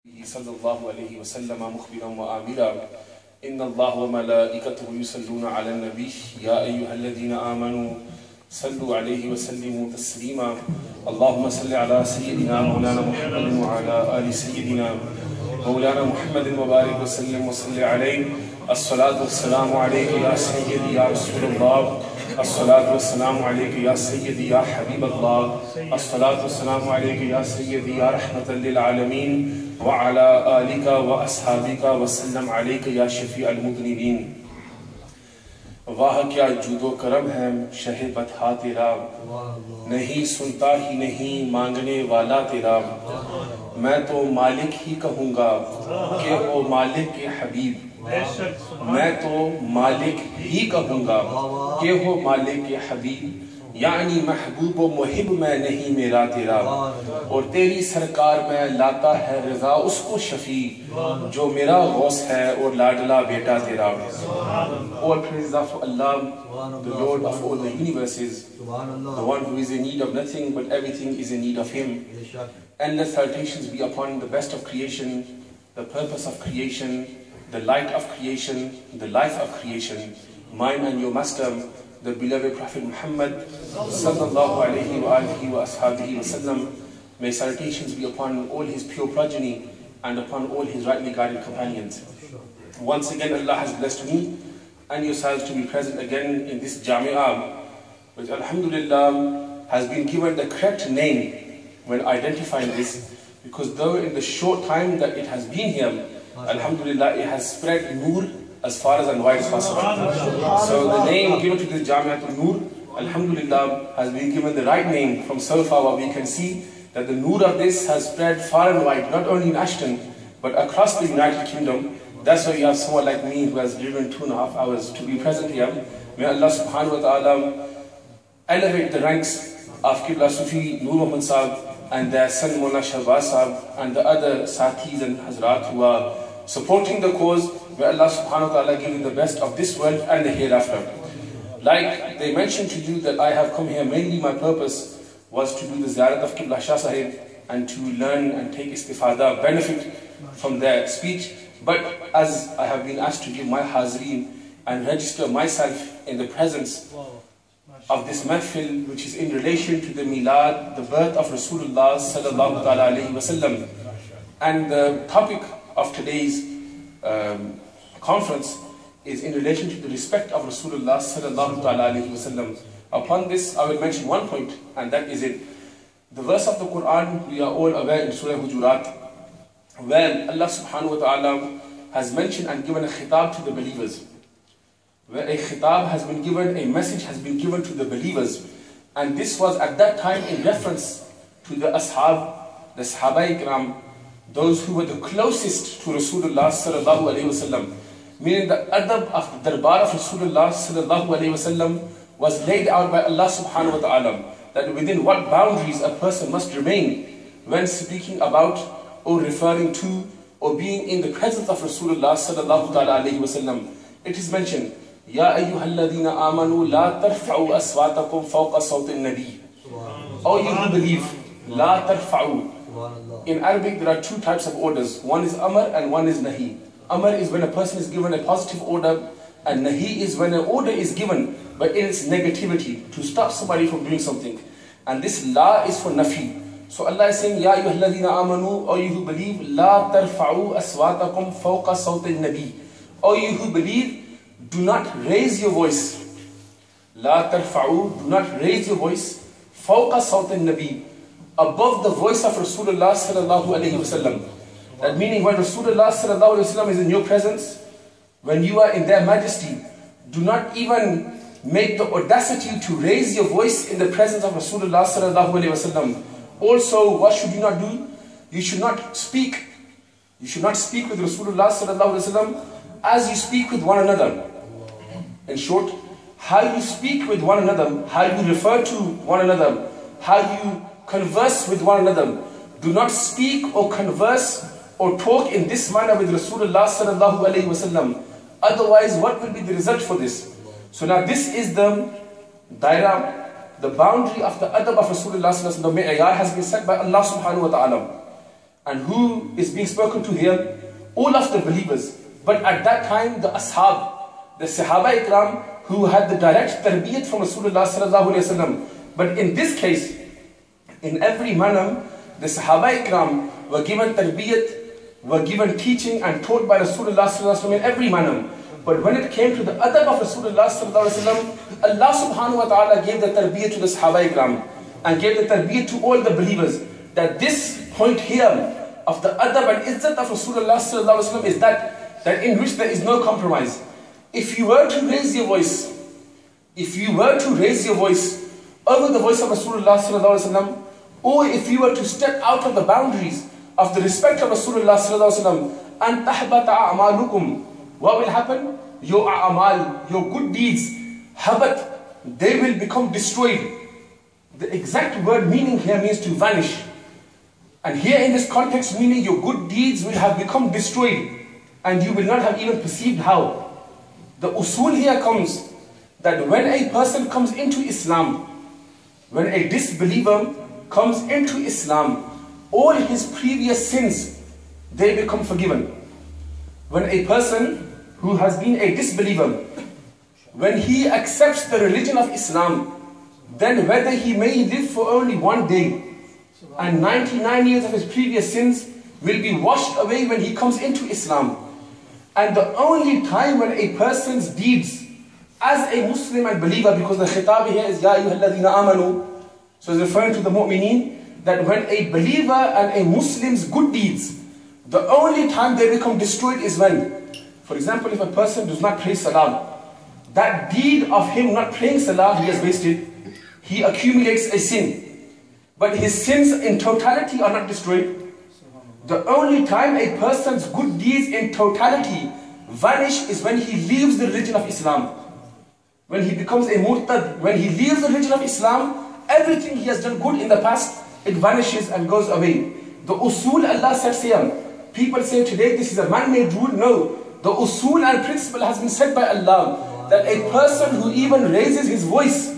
صلى الله عليه وسلم مخبرا وآمرا إن الله وملائكته يصلون على النبي يا أيها الذين آمنوا صلوا عليه وسلموا تسليما اللهم صل على سيدنا مولانا محمد وعلى آل سيدنا مولانا محمد وبارك وسلم وصل عليه الصلاة والسلام عليك يا سيدي يا رسول الله الصلاة والسلام عليك يا سيدي يا حبيب الله الصلاة والسلام عليك يا سيدي يا رحمة للعالمين وعلى آلك وأصحابك وسلم عليك يا شفيع المذنبين واہ کیا جود و کرم ہے شہ بطحا تیرا نہیں سنتا ہی نہیں مانگنے والا تیرا میں تو مالک ہی کہوں گا کہ او مالک کے حبیب میں تو مالک ہی کہوں گا کہ وہ مالک کے حبیب یعنی محبوب و محب میں نہیں میرا تیرا اور تیری سرکار میں لاتا ہے رضا اس کو شفیع جو میرا غوث ہے اور لاڈلا بیٹا تیرا All praise of Allah, the Lord of all the universes, the one who is in need of nothing but everything is in need of Him. Endless salutations be upon the best of creation, the purpose of creation, the light of creation, the life of creation, mine and your master, the beloved Prophet Muhammad sallallahu alayhi wa alihi wa ashabihi wa sallam. May salutations be upon all his pure progeny and upon all his rightly guided companions. Once again Allah has blessed me and yourselves to be present again in this Jami'ah, which alhamdulillah has been given the correct name when identifying this, because though in the short time that it has been here, alhamdulillah it has spread Noor as far as and wide as possible. So the name given to this Jami'atul Noor, alhamdulillah, has been given the right name from so far where we can see that the Noor of this has spread far and wide, not only in Ashton, but across the United Kingdom. That's why you have someone like me who has driven 2.5 hours to be present here. May Allah subhanahu wa ta'ala elevate the ranks of Qibla Sufi Noor Muhammad Sahib and their son Mullah Shahbaz Sahib and the other Sathis and Hazrat who are supporting the cause. May Allah subhanahu wa ta'ala give you the best of this world and the hereafter. Like they mentioned to you that I have come here, mainly my purpose was to do the ziyarat of Qibla Shah Sahib and to learn and take istifada, benefit from their speech. But as I have been asked to give my hazreen and register myself in the presence of this mahfil, which is in relation to the milad, the birth of Rasulullah sallallahu ta'ala alayhi wa sallam. And the topic of today's conference is in relation to the respect of Rasulullah sallallahu ta'ala alayhi wa sallam. Upon this, I will mention one point, and that is it. The verse of the Quran, we are all aware in Surah Hujurat, where Allah subhanahu wa ta'ala has mentioned and given a khitab to the believers. Where a khitab has been given, a message has been given to the believers. And this was at that time in reference to the ashab, the sahaba ikram, those who were the closest to Rasulullah sallallahu alayhi wa sallam. Meaning the adab of the darbar of Rasulullah sallallahu alayhi wa sallam was laid out by Allah subhanahu wa ta'ala, that within what boundaries a person must remain when speaking about or referring to or being in the presence of Rasulullah sallallahu ta'ala alayhi wa sallam. It is mentioned, Ya ayyuhalladhina amanu la tarfa'u aswatakum fawqa sawti nabi. O you who believe, la tarfa'u. In Arabic there are two types of orders. One is amr and one is nahi. Amr is when a person is given a positive order, and nahi is when an order is given but in its negativity, to stop somebody from doing something. And this la is for nafi. So Allah is saying, Ya ayyuhalladhina amanu, O you who believe, la tarfa'u aswatakum fawqa sawti nabi. O you who believe, do not raise your voice. La tarfa'u, do not raise your voice. Fawqa sawti nabi, above the voice of Rasulullah sallallahu alayhi wa sallam. That meaning when Rasulullah sallallahu alayhi wa sallam is in your presence, when you are in their majesty, do not even make the audacity to raise your voice in the presence of Rasulullah sallallahu alayhi wa sallam. Also, what should you not do? You should not speak. You should not speak with Rasulullah sallallahu alayhi wa sallam as you speak with one another. In short, how you speak with one another, how you refer to one another, how you converse with one another. Do not speak or converse or talk in this manner with Rasulullah sallallahu alayhi wa sallam. Otherwise, what will be the result for this? So now this is the daira, the boundary of the adab of Rasulullah sallallahu alayhi wa sallam. The mi'yar has been set by Allah subhanahu wa ta'ala. And who is being spoken to here? All of the believers. But at that time, the ashab, the Sahaba Ikram, who had the direct tarbiyat from Rasulullah sallallahu alayhi wa sallam. But in this case, in every manner, the Sahaba Ikram were given tarbiyat, were given teaching and taught by Rasulullah sallallahu alayhi wa sallam in every manner. But when it came to the adab of Rasulullah sallallahu alayhi wa sallam, Allah subhanahu wa ta'ala gave the tarbiyat to the Sahaba Ikram and gave the tarbiyat to all the believers. That this point here of the adab and izzat of Rasulullah sallallahu alayhi wa sallam is that in which there is no compromise. If you were to raise your voice, over the voice of Rasulullah sallallahu alayhi wa sallam, or if you were to step out of the boundaries of the respect of Rasulullah sallallahu alayhi wa sallam, and tahbata a'malukum, what will happen? Your a'mal, your good deeds, habat, they will become destroyed. The exact word meaning here means to vanish. And here in this context, meaning your good deeds will have become destroyed, and you will not have even perceived how. The usul here comes that when a person comes into Islam, when a disbeliever comes into Islam, all his previous sins, they become forgiven. When a person who has been a disbeliever, when he accepts the religion of Islam, then whether he may live for only one day, and 99 years of his previous sins will be washed away when he comes into Islam. And the only time when a person's deeds as a Muslim and believer, because the khitab here is Ya ayyuhalladhina amanu, so it's referring to the mu'mineen, that when a believer and a Muslim's good deeds, the only time they become destroyed is when, for example, if a person does not pray salah, that deed of him not praying salah, he has wasted, he accumulates a sin. But his sins in totality are not destroyed. The only time a person's good deeds in totality vanish is when he leaves the religion of Islam. When he becomes a murtad, when he leaves the religion of Islam, everything he has done good in the past, it vanishes and goes away. The usul Allah sets here. People say today this is a man-made rule. No. The usul and principle has been set by Allah that a person who even raises his voice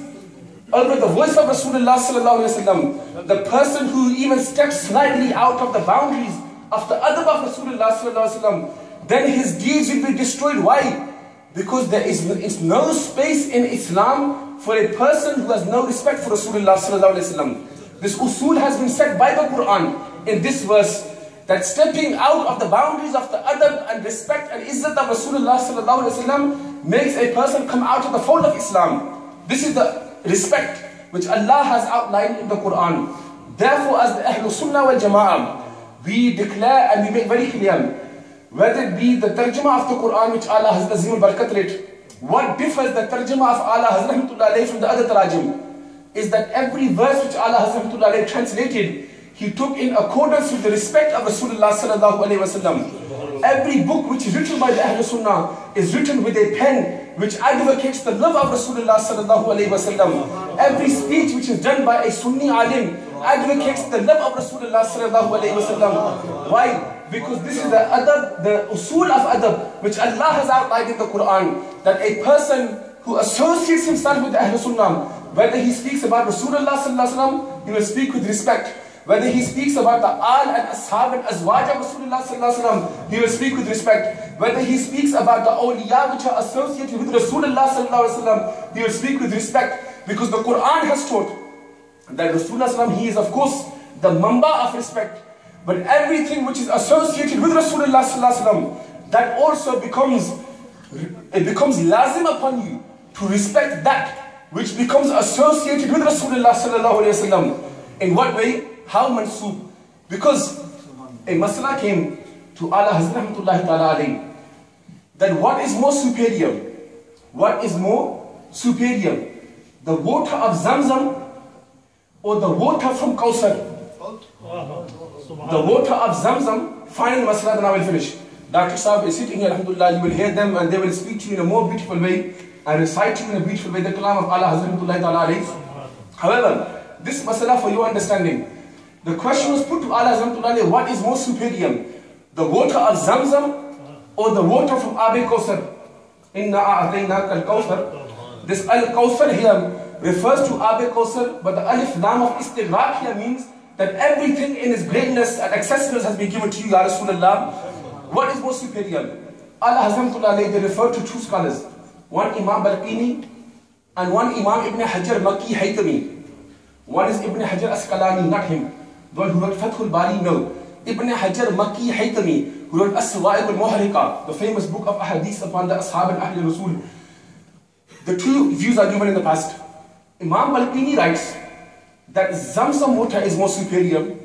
over the voice of Rasulullah sallallahu alayhi wa sallam, the person who even steps slightly out of the boundaries of the adab of Rasulullah sallallahu alayhi wa sallam, then his deeds will be destroyed. Why? Because there is no space in Islam for a person who has no respect for Rasulullah sallallahu alayhi wa sallam. This usul has been set by the Quran in this verse, that stepping out of the boundaries of the adab and respect and izzat of Rasulullah sallallahu alayhi wa sallam makes a person come out of the fold of Islam. This is the respect which Allah has outlined in the Quran. Therefore, as the Ahlul Sunnah wal Jama'ah, we declare and we make very clear, whether it be the tarjuma of the Quran which Allah has Azim al-Barakat read, what differs the tarjuma of Allah has Rahmatullah alayhi from the other tarajim is that every verse which Allah has Rahmatullah alayhi translated, he took in accordance with the respect of Rasulullah sallallahu alayhi wa sallam. Every book which is written by the Ahlul Sunnah is written with a pen which advocates the love of Rasulullah sallallahu alayhi wa sallam. Every speech which is done by a Sunni alim advocates the love of Rasulullah sallallahu alayhi wa sallam. Why? Because this is the adab, the usul of adab, which Allah has outlined in the Quran, that a person who associates himself with the Ahlul Sunnah, whether he speaks about Rasulullah sallallahu alayhi wa sallam, he will speak with respect. Whether he speaks about the al and ashab and azwaj of Rasulullah sallallahu alayhi wa sallam, he will speak with respect. Whether he speaks about the awliya which are associated with Rasulullah sallallahu alayhi wa sallam, he will speak with respect. Because the Quran has taught that Rasulullah sallallahu alayhi wa sallam, he is of course the mamba of respect. But everything which is associated with Rasulullah sallallahu alayhi wa sallam, that also becomes lazim upon you to respect that which becomes associated with Rasulullah sallallahu alayhi wa sallam. In what way? How mansoob? Because a masala came to Allah Hazrat Rahmatullahi Ta'ala alayhi, that what is more superior? What is more superior? The water of Zamzam or the water from Kawthar? The water of Zamzam, final masala, then I will finish. Dr. Saab is sitting here, alhamdulillah, you will hear them and they will speak to you in a more beautiful way and recite to you in a beautiful way the kalam of Allah Hazrat Rahmatullahi Ta'ala alayhi. However, this masala for your understanding, the question was put to Allah Azamtullah, what is more superior? The water of Zamzam or the water from Abe Kawthar? Inna a'ataynaka al-Kawthar. This al-Kawthar here refers to Abe Kawthar, but the alif lam of istighraq here means that everything in its greatness and excessiveness has been given to you, Ya Rasulullah, what is more superior? Allah Hazamtullah, they refer to two scholars, one Imam Balqini and one Imam Ibn Hajar Makki Haytami. One is Ibn Hajar Asqalani, not him. The one who wrote Fathul Bari, no. Ibn Hajar Makki Haytami, who wrote As-Sawa'iq al-Muharriqa, the famous book of Ahadith upon the Ashab and Ahl Rasul. The two views are given in the past. Imam Balqini writes that Zamzam water is more superior.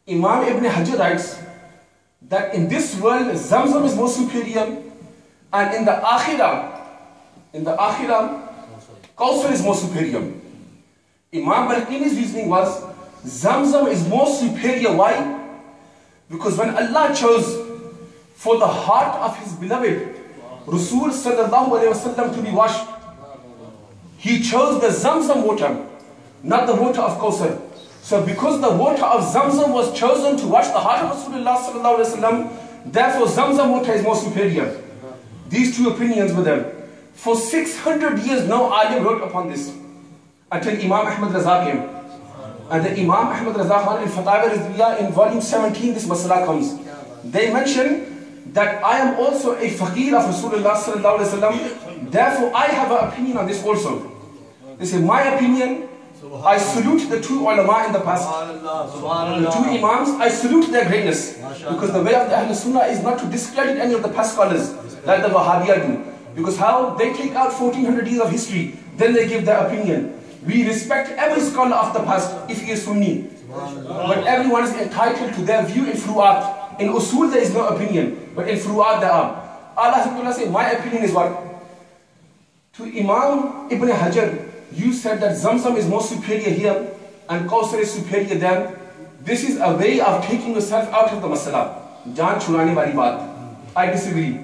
Imam Ibn Hajar writes that in this world Zamzam is more superior, and in the Akhirah, Kawthar is more superior. Imam Balqini's reasoning was Zamzam is more superior. Why? Because when Allah chose for the heart of His beloved Rasul sallallahu alayhi wasallam to be washed, He chose the Zamzam water, not the water of Kawthar. So because the water of Zamzam was chosen to wash the heart of Rasulullah sallallahu alayhi wasallam, therefore Zamzam water is more superior. These two opinions were there. For 600 years no alim wrote upon this, until Imam Ahmad Raza came. And the Imam Ahmad Raza Khan in Fatawa Rizviya in volume 17, this masala comes. They mention that I am also a faqir of Rasulullah sallallahu alayhi wasallam, therefore I have an opinion on this also. They say, my opinion, I salute the two ulama in the past, the two imams, I salute their greatness, because the way of the Ahl Sunnah is not to discredit any of the past scholars like the Wahhabiyah do, because how they take out 1400 years of history, then they give their opinion. We respect every scholar of the past if he is Sunni, but everyone is entitled to their view in Furu'at. In Usul there is no opinion, but in Furu'at there are. Allah says, my opinion is what? To Imam Ibn Hajar, you said that Zamzam is more superior here and Kawthar is superior there. This is a way of taking yourself out of the masala. Jaan churane wali baat. I disagree.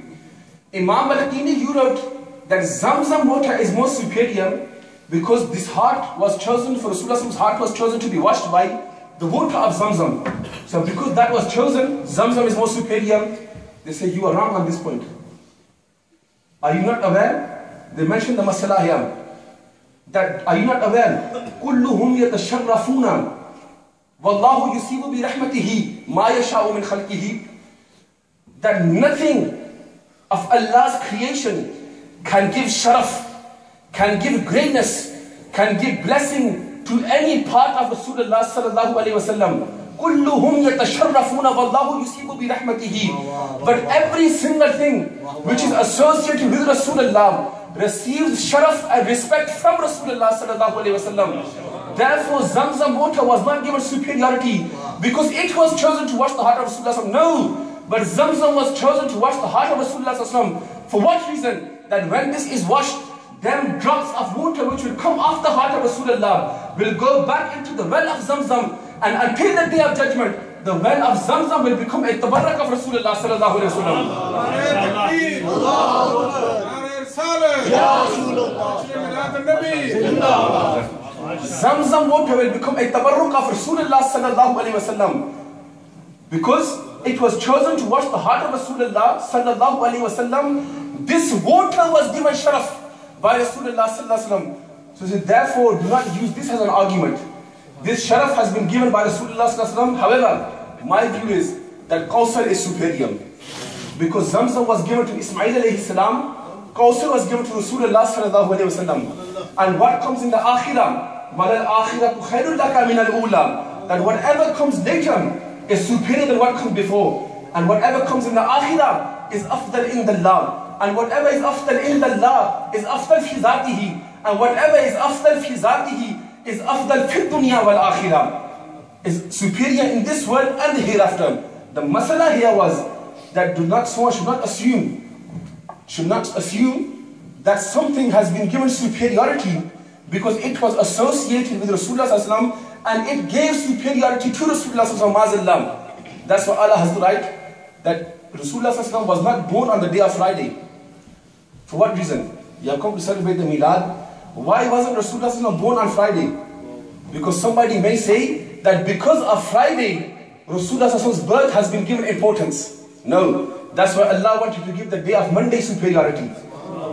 Imam Balqini, you wrote that Zamzam water is more superior because this heart was chosen, for Rasulullah's heart was chosen to be washed by the water of Zamzam. So because that was chosen, Zamzam is more superior. They say you are wrong on this point. Are you not aware? They mention the masala here. That, are you not aware? كُلُّهُمْ يَتَشَرَّفُونَ وَاللَّهُ يُصِيبُ بِرَحْمَتِهِ مَا يَشَاءُ مِنْ خَلْقِهِ. That nothing of Allah's creation can give sharaf, can give greatness, can give blessing to any part of Rasulullah sallallahu alayhi wa sallam. كُلُّهُمْ يَتَشَرَّفُونَ وَاللَّهُ يُصِيبُ بِرَحْمَتِهِ. But every single thing which is associated with Rasulullah receives sharaf and respect from Rasulullah sallallahu alayhi wa sallam. Therefore Zamzam water was not given superiority because it was chosen to wash the heart of Rasulullah. No, but Zamzam was chosen to wash the heart of Rasulullah. For what reason? That when this is washed, them drops of water which will come off the heart of Rasulullah will go back into the well of Zamzam, and until the day of judgment, the well of Zamzam will become a tabarrak of Rasulullah sallallahu alayhi wa sallam. Zamzam water will become a tabarruk of Rasulullah sallallahu alayhi wa sallam, because it was chosen to wash the heart of Rasulullah sallallahu alayhi wa sallam. This water was given sharaf by Rasulullah sallallahu alayhi wa sallam. So therefore do not use this as an argument. This sharaf has been given by Rasulullah sallallahu alayhi wa sallam. However, my view is that Kawthar is superior, because Zamzam was given to Ismail alayhi salam, Kawthar was given to Rasulullah sallallahu alayhi wa sallam. And what comes in the Akhirah, وَلَا الْآخِرَةُ خَيْرٌ لَكَ مِنَ الْأُولَى, that whatever comes later is superior than what comes before. And whatever comes in the Akhirah is afdal in the Allah. And whatever is afdal in the Allah is afdal fi zatihi. And whatever is afdal fi zatihi is afdal fi dunya wal akhirah. Is superior in this world and the hereafter. The masala here was that someone should not assume that something has been given superiority because it was associated with Rasulullah sallallahu alaihi wasallam and it gave superiority to Rasulullah sallallahu alaihi wasallam. That's why Allah has the right that Rasulullah sallallahu alaihi wasallam was not born on the day of Friday. For what reason? You have come to celebrate the Milad. Why wasn't Rasulullah sallallahu alaihi wasallam born on Friday? Because somebody may say that because of Friday, Rasulullah sallallahu alaihi wasallam's birth has been given importance. No. That's why Allah wanted to give the day of Monday superiority.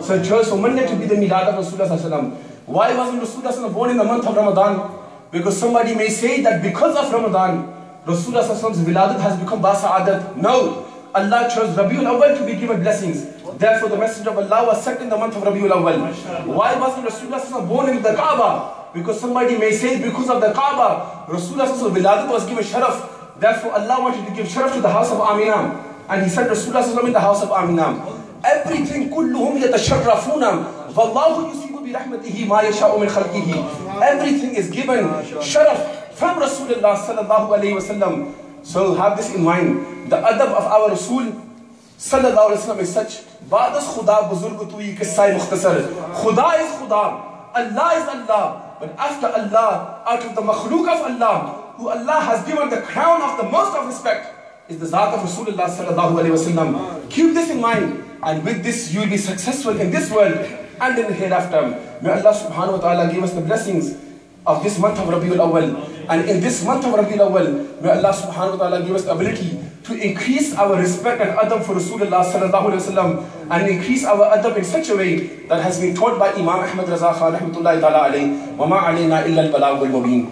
So it chose for Monday to be the Milad of Rasulullah sallallahu alaihi wasallam. Why wasn't Rasulullah sallallahu alaihi wasallam born in the month of Ramadan? Because somebody may say that because of Ramadan, Rasulullah's wiladat has become basa'adat. No, Allah chose Rabiul Awwal to be given blessings. Therefore the Messenger of Allah was set in the month of Rabiul Awwal. Why wasn't Rasulullah born in the Kaaba? Because somebody may say because of the Kaaba, Rasulullah's wiladat was given sharaf. Therefore Allah wanted to give sharaf to the house of Aminah. And he sent Rasulullah in the house of Aminah. Everything kulluhum yatasharrafuna wallahu yusibu bi rahmatihi ma yasha'u min khalqihi. Everything is given sharaf from Rasulullah sallallahu alayhi wasallam. So have this in mind. The adab of our Rasul sallallahu alayhi wasallam is such. Ba'das khuda buzurg tui qissai mukhtasar. Khuda is khuda, Allah is Allah. But after Allah, out of the makhluk of Allah, who Allah has given the crown of the most of respect, is the Zat of Rasulullah sallallahu alayhi wasallam. Keep this in mind, and with this you will be successful in this world and in the hereafter. May Allah subhanahu wa ta'ala give us the blessings of this month of Rabiul Awwal. And in this month of Rabiul Awwal, may Allah subhanahu wa ta'ala give us the ability to increase our respect and adab for Rasulullah sallallahu alayhi wasallam, and increase our adab in such a way that has been taught by Imam Ahmad Raza Khan rahmatullahi ta'ala alayhi. Wa ma alayna illa al-balagh wal mubin.